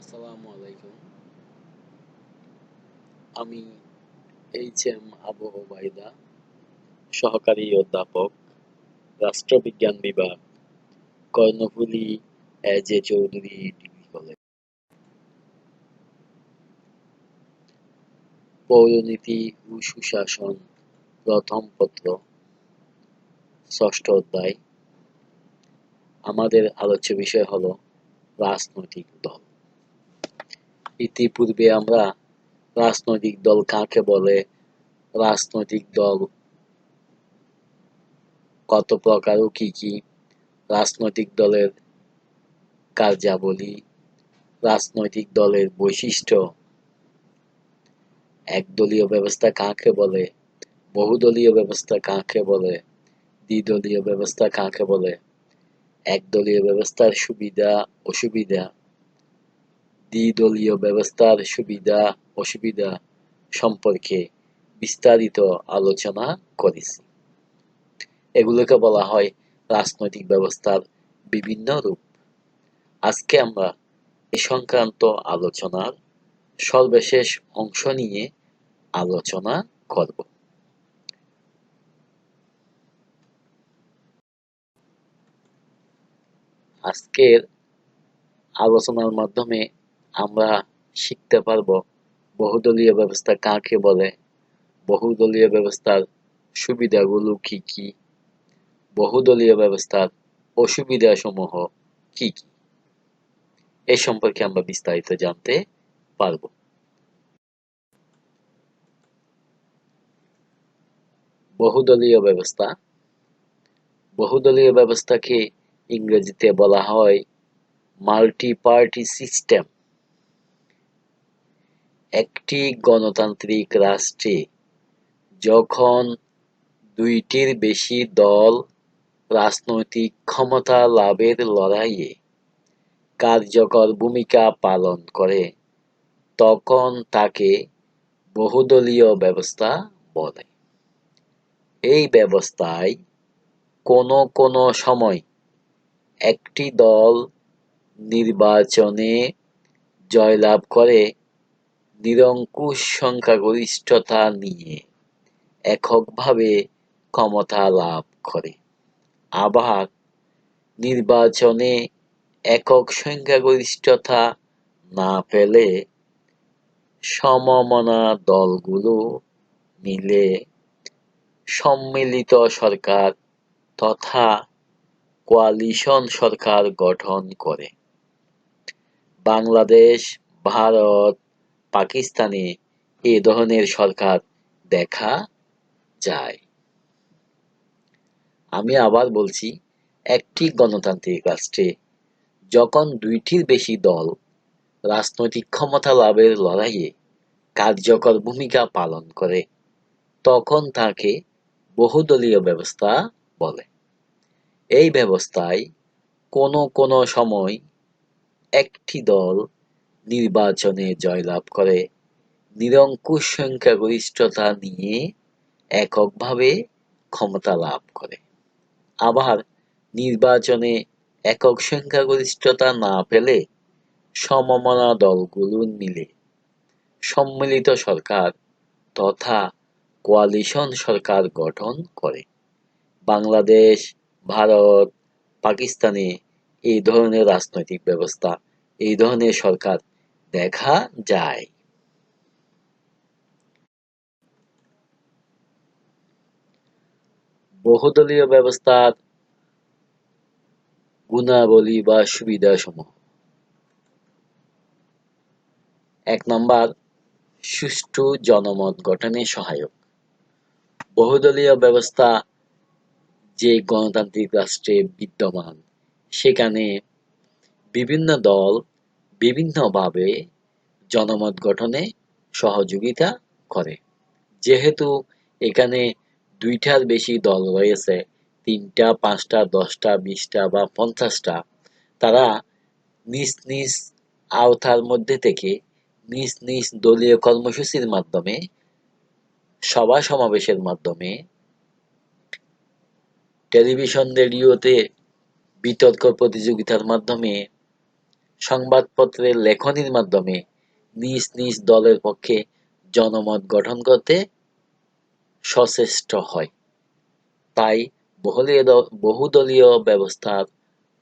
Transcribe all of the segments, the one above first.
আসসালামু আলাইকুম। আমি এম আবু ওবায়দা, সহকারী অধ্যাপক, রাষ্ট্রবিজ্ঞান বিভাগ, কর্ণফুলী এ চৌধুরী ডিগ্রি কলেজ। পৌরনীতি ও সুশাসন প্রথম পত্র, ষষ্ঠ অধ্যায়। আমাদের আলোচ্য বিষয় হল রাজনৈতিক দল। ইতিপূর্বে আমরা রাজনৈতিক দল কাকে বলে, রাজনৈতিক দল কত প্রকার ও কি কি, রাজনৈতিক দলের কার্যাবলী, রাজনৈতিক দলের বৈশিষ্ট্য, একদলীয় ব্যবস্থা কাকে বলে, বহুদলীয় ব্যবস্থা কাকে বলে, দ্বিদলীয় ব্যবস্থা কাকে বলে, একদলীয় ব্যবস্থার সুবিধা অসুবিধা, দ্বিদলীয় ব্যবস্থার সুবিধা অসুবিধা সম্পর্কে বিস্তারিত আলোচনা করেছি। এগুলোকে বলা হয় রাজনৈতিক ব্যবস্থার বিভিন্ন রূপ। আজকে আমরা এ সংক্রান্ত আলোচনার সর্বশেষ অংশ নিয়ে আলোচনা করব। আজকের আলোচনার মাধ্যমে আমরা শিখতে পারব বহুদলীয় ব্যবস্থা কাকে বলে, বহুদলীয় ব্যবস্থার সুবিধাগুলো কি কি, বহুদলীয় ব্যবস্থার অসুবিধাসমূহ কি কি, এ সম্পর্কে আমরা বিস্তারিত জানতে পারব। বহুদলীয় ব্যবস্থা। বহুদলীয় ব্যবস্থাকে ইংরেজিতে বলা হয় মাল্টি পার্টি সিস্টেম। একটি গণতান্ত্রিক রাষ্ট্রে যখন দুইটির বেশি দল রাজনৈতিক ক্ষমতা লাভের লড়াইয়ে কার্যকর ভূমিকা পালন করে, তখন তাকে বহুদলীয় ব্যবস্থা বলে। এই ব্যবস্থায় কোনো কোনো সময় একটি দল নির্বাচনে জয়লাভ করে নিরঙ্কুশ সংখ্যাগরিষ্ঠতা নিয়ে এককভাবে ক্ষমতা লাভ করে। আবার নির্বাচনে একক সংখ্যাগরিষ্ঠতা না পেলে সমমনা দলগুলো মিলে সম্মিলিত সরকার তথা কোয়ালিশন সরকার গঠন করে। বাংলাদেশ, ভারত, পাকিস্তানে এ ধরনের সরকার দেখা যায়। আমি আবার বলছি, একটি গণতান্ত্রিক রাষ্ট্রে যখন দুইটির বেশি দল রাজনৈতিক ক্ষমতা লাভের লড়াইয়ে কার্যকর ভূমিকা পালন করে, তখন তাকে বহুদলীয় ব্যবস্থা বলে। এই ব্যবস্থায় কোনো কোনো সময় একটি দল নির্বাচনে জয়লাভ করে নিরঙ্কুশ সংখ্যাগরিষ্ঠতা নিয়ে এককভাবে ক্ষমতা লাভ করে। আবার নির্বাচনে একক সংখ্যাগরিষ্ঠতা না পেলে সমমনা দলগুলো মিলে সম্মিলিত সরকার তথা কোয়ালিশন সরকার গঠন করে। বাংলাদেশ, ভারত, পাকিস্তানে এই ধরনের রাজনৈতিক ব্যবস্থা, এই ধরনের সরকার দেখা যায়। বহুদলীয় ব্যবস্থার গুণাবলী বা সুবিধাসমূহ। ১ নাম্বার, সুষ্ঠু জনমত গঠনে সহায়ক। বহুদলীয় ব্যবস্থা যে গণতান্ত্রিক রাষ্ট্রে বিদ্যমান, সেখানে বিভিন্ন দল বিভিন্নভাবে জনমত গঠনে সহযোগিতা করে। যেহেতু এখানে দুইটার বেশি দল রয়েছে, ৩টা, ৫টা, ১০টা, ২০টা বা ৫০টা, তারা নিজ নিজ আওতার মধ্যে থেকে নিজ নিজ দলীয় কর্মসূচির মাধ্যমে, সভা সমাবেশের মাধ্যমে, টেলিভিশন রেডিওতে বিতর্ক প্রতিযোগিতার মাধ্যমে সংবাদপত্রের লেখনীর মাধ্যমে নিজ নিজ দলের পক্ষে জনমত গঠন করতে সচেষ্ট হয়। তাই বহুদলীয় ব্যবস্থার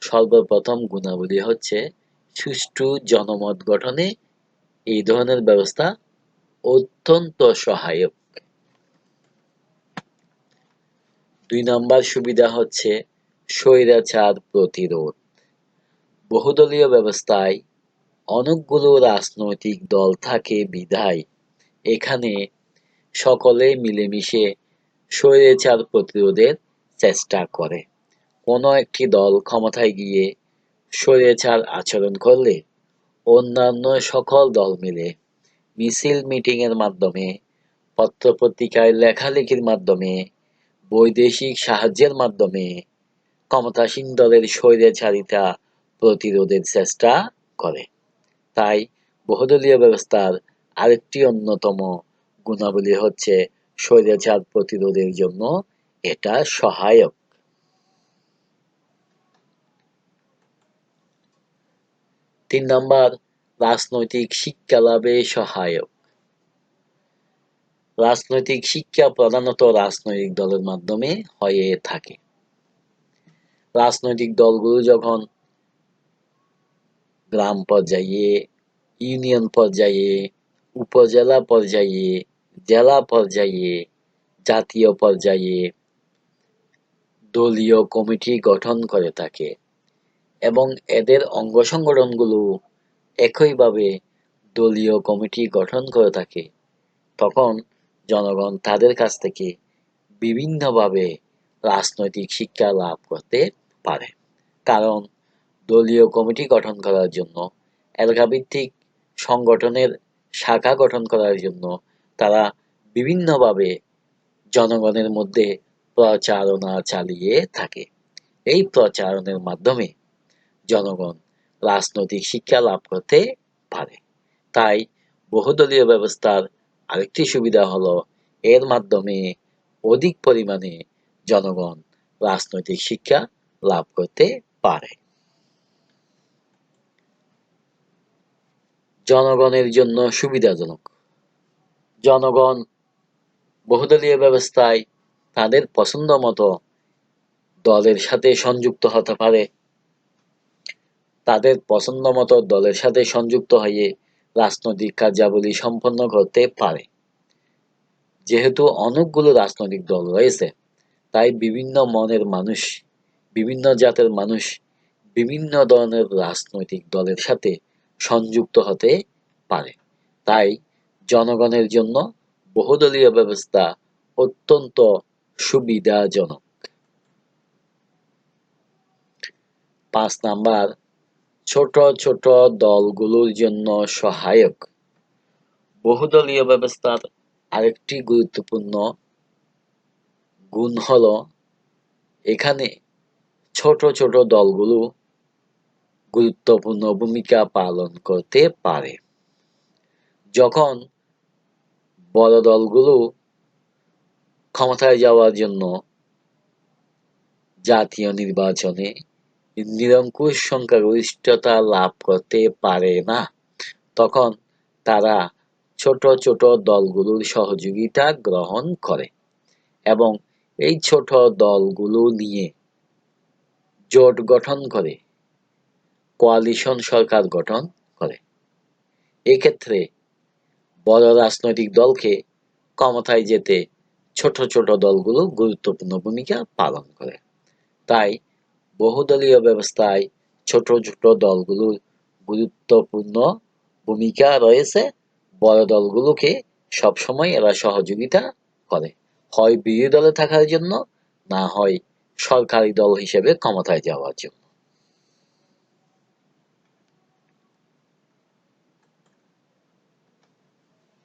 সর্বপ্রথম গুণাবলী হচ্ছে সুষ্ঠু জনমত গঠনে এই ধরনের ব্যবস্থা অত্যন্ত সহায়ক। ২ নম্বর সুবিধা হচ্ছে স্বৈরাচার প্রতিরোধ। বহুদলীয় ব্যবস্থায় অনেকগুলো রাজনৈতিক দল থাকে বিধায় এখানে সকলে মিলেমিশে স্বৈরাচার প্রতিরোধের চেষ্টা করে। কোনো একটি দল ক্ষমতায় গিয়ে স্বৈরাচার আচরণ করলে অন্যান্য সকল দল মিলে মিছিল মিটিংয়ের মাধ্যমে, পত্র-পত্রিকায় লেখালেখির মাধ্যমে, বৈদেশিক সাহায্যের মাধ্যমে ক্ষমতাসীন দলের স্বৈরাচারিতা প্রতিরোধের চেষ্টা করে। তাই বহুদলীয় ব্যবস্থার আরেকটি অন্যতম গুণাবলী হচ্ছে স্বৈরাচার প্রতিরোধের জন্য এটা সহায়ক। ৩ নম্বর রাজনৈতিক শিক্ষা লাভে সহায়ক। রাজনৈতিক শিক্ষা প্রধানত রাজনৈতিক দলের মাধ্যমে হয়ে থাকে। রাজনৈতিক দলগুলো যখন গ্রাম পর্যায়ে, ইউনিয়ন পর্যায়ে, উপজেলা পর্যায়ে, জেলা পর্যায়ে, জাতীয় পর্যায়ে দলীয় কমিটি গঠন করে থাকে এবং এদের অঙ্গ সংগঠনগুলো একইভাবে দলীয় কমিটি গঠন করে থাকে, তখন জনগণ তাদের কাছ থেকে বিভিন্নভাবে রাজনৈতিক শিক্ষা লাভ করতে পারে। কারণ দলীয় কমিটি গঠন করার জন্য, এলাকাভিত্তিক সংগঠনের শাখা গঠন করার জন্য তারা বিভিন্নভাবে জনগণের মধ্যে প্রচারণা চালিয়ে থাকে। এই প্রচারণের মাধ্যমে জনগণ রাজনৈতিক শিক্ষা লাভ করতে পারে। তাই বহুদলীয় ব্যবস্থার আরেকটি সুবিধা হলো এর মাধ্যমে অধিক পরিমাণে জনগণ রাজনৈতিক শিক্ষা লাভ করতে পারে। জনগণের জন্য সুবিধাজনক। জনগণ বহুদলীয় ব্যবস্থায় তাদের পছন্দ মতো দলের সাথে সংযুক্ত হতে পারে। তাদের পছন্দ মতো দলের সাথে সংযুক্ত হয়ে রাজনৈতিক কার্যাবলী সম্পন্ন করতে পারে। যেহেতু অনেকগুলো রাজনৈতিক দল রয়েছে, তাই বিভিন্ন মনের মানুষ, বিভিন্ন জাতের মানুষ বিভিন্ন ধরনের রাজনৈতিক দলের সাথে সংযুক্ত হতে পারে। তাই জনগণের জন্য বহুদলীয় ব্যবস্থা অত্যন্ত সুবিধাজনক। ৫ নাম্বার ছোট ছোট দলগুলোর জন্য সহায়ক। বহুদলীয় ব্যবস্থার আরেকটি গুরুত্বপূর্ণ গুণ হলো এখানে ছোট ছোট দলগুলো গুরুত্বপূর্ণ ভূমিকা পালন করতে পারে। যখন বড় দলগুলো ক্ষমতায় যাওয়ার জন্য জাতীয় নির্বাচনে নিরঙ্কুশ সংখ্যাগরিষ্ঠতা লাভ করতে পারে না, তখন তারা ছোট ছোট দলগুলোর সহযোগিতা গ্রহণ করে এবং এই ছোট দলগুলো নিয়ে জোট গঠন করে, কোয়ালিশন সরকার গঠন করে। এক্ষেত্রে বড় রাজনৈতিক দলকে ক্ষমতায় যেতে ছোট ছোট দলগুলো গুরুত্বপূর্ণ ভূমিকা পালন করে। তাই বহুদলীয় ব্যবস্থায় ছোট ছোট দলগুলোর গুরুত্বপূর্ণ ভূমিকা রয়েছে। বড় দলগুলোকে সবসময় এরা সহযোগিতা করে, হয় বিরোধী দলে থাকার জন্য, না হয় সরকারি দল হিসেবে ক্ষমতায় যাওয়ার জন্য।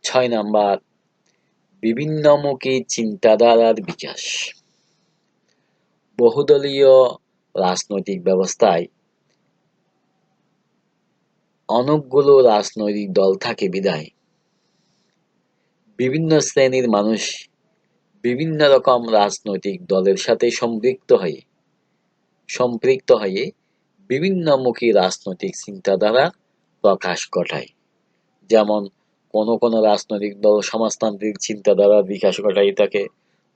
৬ নাম্বার বিভিন্নমুখী চিন্তাধারার বিকাশ। বহুদলীয় রাজনৈতিক ব্যবস্থায় অনেকগুলো রাজনৈতিক দল থাকে বিধায় বিভিন্ন শ্রেণীর মানুষ বিভিন্ন রকম রাজনৈতিক দলের সাথে সম্পৃক্ত হয়ে বিভিন্নমুখী রাজনৈতিক চিন্তাধারা প্রকাশ ঘটায়। যেমন কোনো রাজনৈতিক দল সমাজতান্ত্রিক চিন্তাধারার বিকাশ ঘটাইয়া থাকে,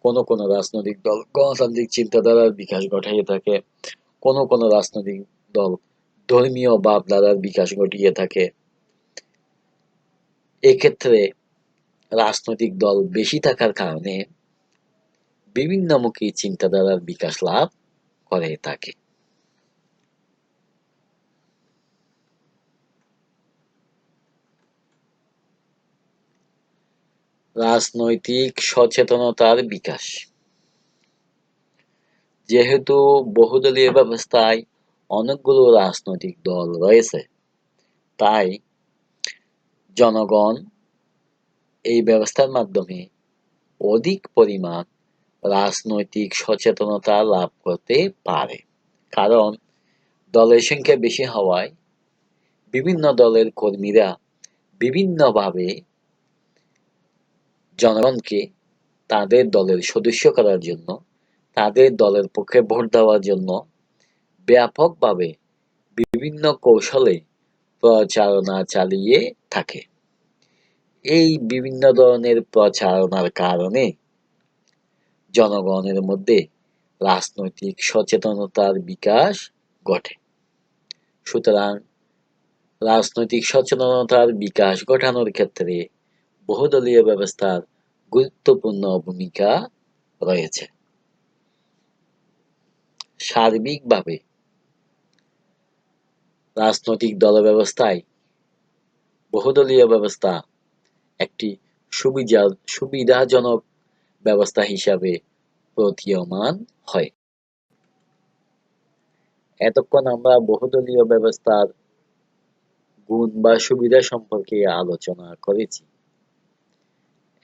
কোনো রাজনৈতিক দল গণতান্ত্রিক চিন্তাধারার বিকাশ ঘটাইয়া থাকে, কোনো রাজনৈতিক দল ধর্মীয় ভাবধারার বিকাশ ঘটিয়ে থাকে। এক্ষেত্রে রাজনৈতিক দল বেশি থাকার কারণে বিভিন্নমুখী চিন্তাধারার বিকাশ লাভ করে থাকে। রাজনৈতিক সচেতনতার বিকাশ। যেহেতু বহুদলীয় ব্যবস্থায় অনেকগুলো রাজনৈতিক দল রয়েছে, তাই জনগণ এই ব্যবস্থার মাধ্যমে অধিক পরিমাণ রাজনৈতিক সচেতনতা লাভ করতে পারে। কারণ দলের সংখ্যা বেশি হওয়ায় বিভিন্ন দলের কর্মীরা বিভিন্নভাবে জনগণকে তাদের দলের সদস্য করার জন্য, তাদের দলের পক্ষে ভোট দেওয়ার জন্য ব্যাপকভাবে বিভিন্ন কৌশলে প্রচারণা চালিয়ে থাকে। এই বিভিন্ন ধরনের প্রচারণার কারণে জনগণের মধ্যে রাজনৈতিক সচেতনতার বিকাশ ঘটে। সুতরাং রাজনৈতিক সচেতনতার বিকাশ ঘটানোর ক্ষেত্রে বহুদলীয় ব্যবস্থার গুরুত্বপূর্ণ ভূমিকা রয়েছে। সার্বিকভাবে রাজনৈতিক দল ব্যবস্থায় বহুদলীয় ব্যবস্থা একটি সুবিধাজনক ব্যবস্থা হিসাবে প্রতীয়মান হয়। এতক্ষণ আমরা বহুদলীয় ব্যবস্থার গুণ বা সুবিধা সম্পর্কে আলোচনা করেছি।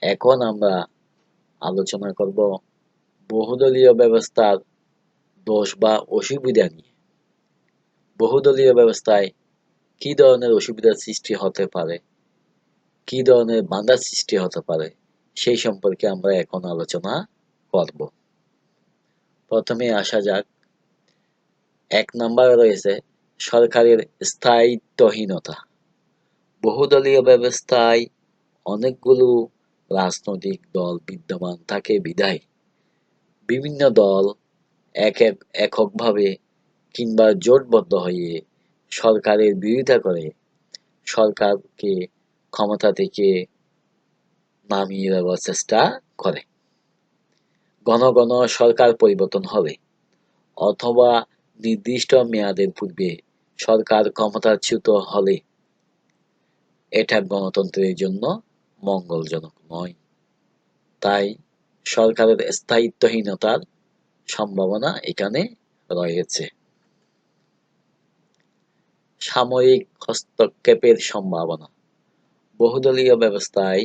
এখন আমরা আলোচনা করব বহুদলীয় ব্যবস্থার দোষ বা অসুবিধা নিয়ে। বহুদলীয় ব্যবস্থায় কি ধরনের অসুবিধার সৃষ্টি হতে পারে, কি ধরনের বাধার সৃষ্টি হতে পারে, সেই সম্পর্কে আমরা এখন আলোচনা করব। প্রথমে আসা যাক, ১ নম্বরে রয়েছে সরকারের স্থায়িত্বহীনতা। বহুদলীয় ব্যবস্থায় অনেকগুলো রাজনৈতিক দল বিদ্যমান থাকে বিধায় বিভিন্ন দল এককভাবে কিংবা জোটবদ্ধ হয়ে সরকারের বিরোধিতা করে সরকারকে ক্ষমতা থেকে নামিয়ে দেওয়ার চেষ্টা করে। ঘন ঘন সরকার পরিবর্তন হবে অথবা নির্দিষ্ট মেয়াদের পূর্বে সরকার ক্ষমতাচ্যুত হলে এটা গণতন্ত্রের জন্য মঙ্গলজনক নয়। তাই সরকারের স্থায়িত্বহীনতার সম্ভাবনা এখানে রয়েছে। সাময়িক হস্তক্ষেপের সম্ভাবনা। বহুদলীয় ব্যবস্থায়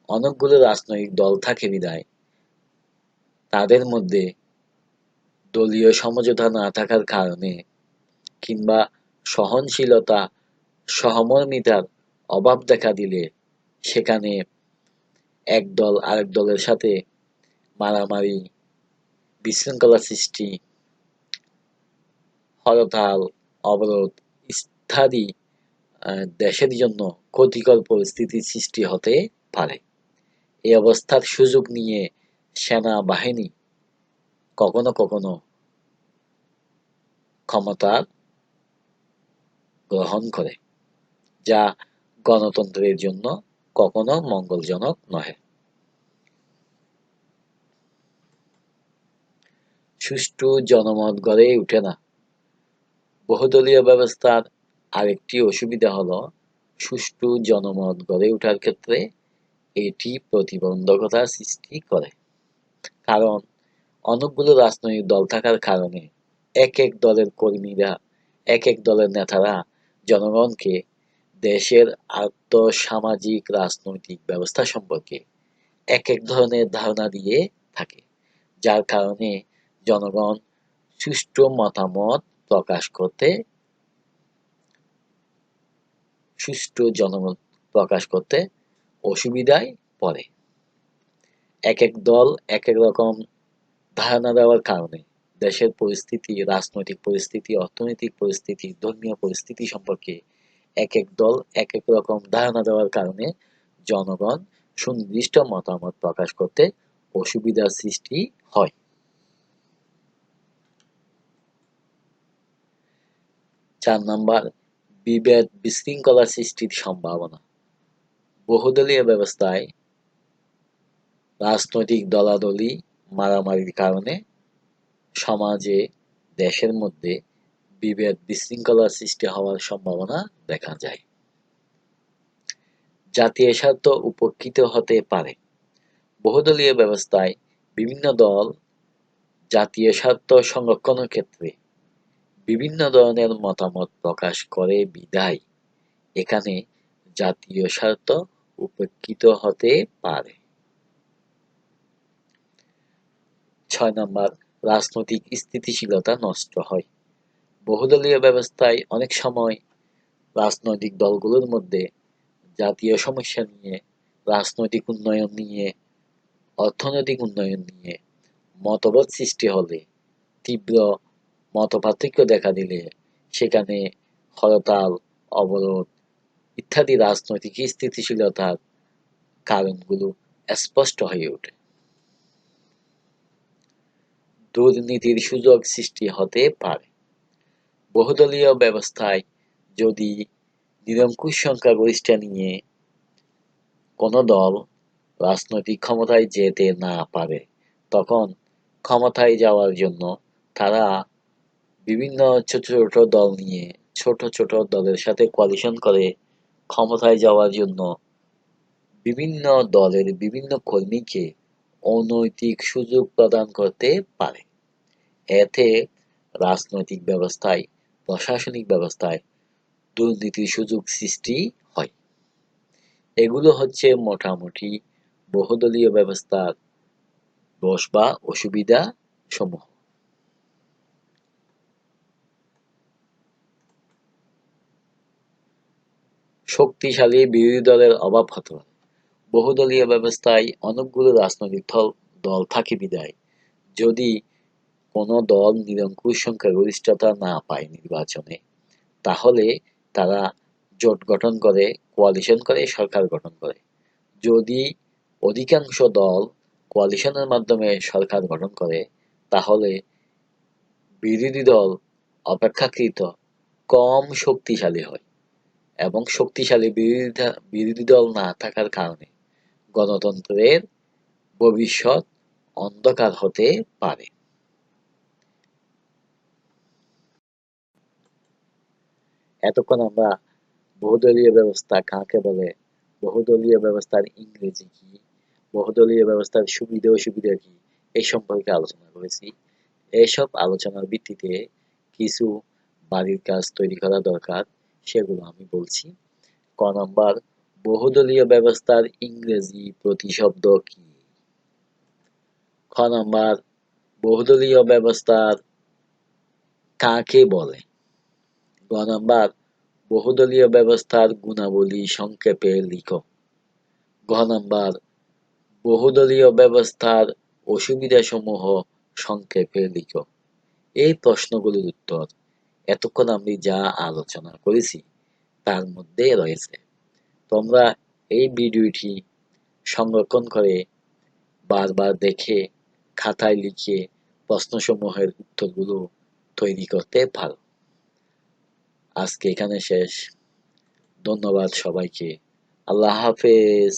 অনেকগুলো রাজনৈতিক দল থাকে বিধায় তাদের মধ্যে দলীয় সমঝোতা না থাকার কারণে কিংবা সহনশীলতা, সহমর্মিতার অভাব দেখা দিলে সেখানে এক দল আরেক দলের সাথে মারামারি, বিশৃঙ্খলা সৃষ্টি, হরতাল, অবরোধ ইত্যাদি দেশের জন্য ক্ষতিকর পরিস্থিতির সৃষ্টি হতে পারে। এই অবস্থার সুযোগ নিয়ে সেনাবাহিনী কখনো কখনো ক্ষমতা গ্রহণ করে, যা গণতন্ত্রের জন্য কখনো মঙ্গলজনক নহে। সুষ্ঠু জনমত গড়ে ওঠে না। বহুদলীয় ব্যবস্থার আরেকটি অসুবিধা হলো সুষ্ঠু জনমত গড়ে ওঠার ক্ষেত্রে এটি প্রতিবন্ধকতা সৃষ্টি করে। কারণ অনেকগুলো রাজনৈতিক দল থাকার কারণে এক এক দলের কর্মীরা, এক এক দলের নেতারা জনগণকে দেশের আর্থসামাজিক রাজনৈতিক ব্যবস্থা সম্পর্কে এক এক ধরনের ধারণা দিয়ে থাকে, যার কারণে জনগণ সুষ্ঠু মতামত প্রকাশ করতে অসুবিধায় পড়ে। এক এক দল এক এক রকম ধারণা দেওয়ার কারণে দেশের পরিস্থিতি, রাজনৈতিক পরিস্থিতি, অর্থনৈতিক পরিস্থিতি, ধর্মীয় পরিস্থিতি সম্পর্কে এক এক দল এক এক রকম ধারণা দেওয়ার কারণে জনগণ সুনির্দিষ্ট মতামত প্রকাশ করতে অসুবিধার সৃষ্টি হয়। ৪ নাম্বার, বিভেদ বিশৃঙ্খলা সৃষ্টির সম্ভাবনা। বহুদলীয় ব্যবস্থায় রাজনৈতিক দলাদলি, মারামারির কারণে সমাজে, দেশের মধ্যে বিভেদ বিশৃঙ্খলা সৃষ্টি হওয়ার সম্ভাবনা দেখা যায়। জাতীয় স্বার্থ উপেক্ষিত হতে পারে। বহুদলীয় ব্যবস্থায় বিভিন্ন দল জাতীয় স্বার্থ সংরক্ষণের ক্ষেত্রে বিভিন্ন ধরনের মতামত প্রকাশ করে বিধায় এখানে জাতীয় স্বার্থ উপেক্ষিত হতে পারে। ৬ নাম্বার, রাজনৈতিক স্থিতিশীলতা নষ্ট হয়। বহুদলীয় ব্যবস্থায় অনেক সময় রাজনৈতিক দলগুলোর মধ্যে জাতীয় সমস্যা নিয়ে, রাজনৈতিক উন্নয়ন নিয়ে, অর্থনৈতিক উন্নয়ন নিয়ে মতভেদ সৃষ্টি হলে, তীব্র মতপার্থক্য দেখা দিলে সেখানে হরতাল, অবরোধ ইত্যাদি রাজনৈতিক স্থিতিশীলতার কারণগুলো স্পষ্ট হয়ে ওঠে। দুর্নীতির সুযোগ সৃষ্টি হতে পারে। বহুদলীয় ব্যবস্থায় যদি নিরঙ্কুশ সংখ্যাগরিষ্ঠ নিয়ে কোনো দল রাজনৈতিক ক্ষমতায় যেতে না পারে, তখন ক্ষমতায় যাওয়ার জন্য তারা বিভিন্ন ছোট ছোট দল নিয়ে, ছোট ছোট দলের সাথে কোয়ালিশন করে ক্ষমতায় যাওয়ার জন্য বিভিন্ন দলের বিভিন্ন কর্মীকে অনৈতিক সুযোগ প্রদান করতে পারে। এতে রাজনৈতিক ব্যবস্থায়, প্রশাসনিক ব্যবস্থায় দুর্নীতির সুযোগ সৃষ্টি হয়। এগুলো হচ্ছে মোটামুটি বহুদলীয় ব্যবস্থার দোষ বা অসুবিধা সমূহ। শক্তিশালী বিরোধী দলের অভাব হতে পারে। বহুদলীয় ব্যবস্থায় অনেকগুলো রাজনৈতিক দল থাকে বিধায় যদি কোনো দল নিরঙ্কুশ সংখ্যাগরিষ্ঠতা না পায় নির্বাচনে, তাহলে তারা জোট গঠন করে, কোয়ালিশন করে সরকার গঠন করে। যদি অধিকাংশ দল কোয়ালিশনের মাধ্যমে সরকার গঠন করে, তাহলে বিরোধী দল অপেক্ষাকৃত কম শক্তিশালী হয় এবং শক্তিশালী বিরোধী দল না থাকার কারণে গণতন্ত্রের ভবিষ্যৎ অন্ধকার হতে পারে। এতক্ষণ আমরা বহুদলীয় ব্যবস্থা কাকে বলে, বহুদলীয় ব্যবস্থার ইংরেজি কি, বহুদলীয় ব্যবস্থার সুবিধা অসুবিধা কি, এই সম্পর্কে আলোচনা করেছি। এসব আলোচনার ভিত্তিতে কিছু বাড়ির কাজ তৈরি করা দরকার, সেগুলো আমি বলছি। ক নাম্বার, বহুদলীয় ব্যবস্থার ইংরেজি প্রতিশব্দ কি? খ নাম্বার, বহুদলীয় ব্যবস্থার কাকে বলে? গ নাম্বার, বহুদলীয় ব্যবস্থার গুণাবলী সংক্ষেপে লিখো। ঘ নাম্বার, বহুদলীয় ব্যবস্থার অসুবিধাসমূহ সংক্ষেপে লিখো। এই প্রশ্নগুলোর উত্তর এতক্ষণ আমি যা আলোচনা করেছি তার মধ্যে রয়েছে। তোমরা এই ভিডিওটি সংরক্ষণ করে বারবার দেখে খাতায় লিখে প্রশ্নসমূহের উত্তরগুলো তৈরি করতে পারো। আজকে এখানে শেষ। ধন্যবাদ সবাইকে। আল্লাহ হাফেজ।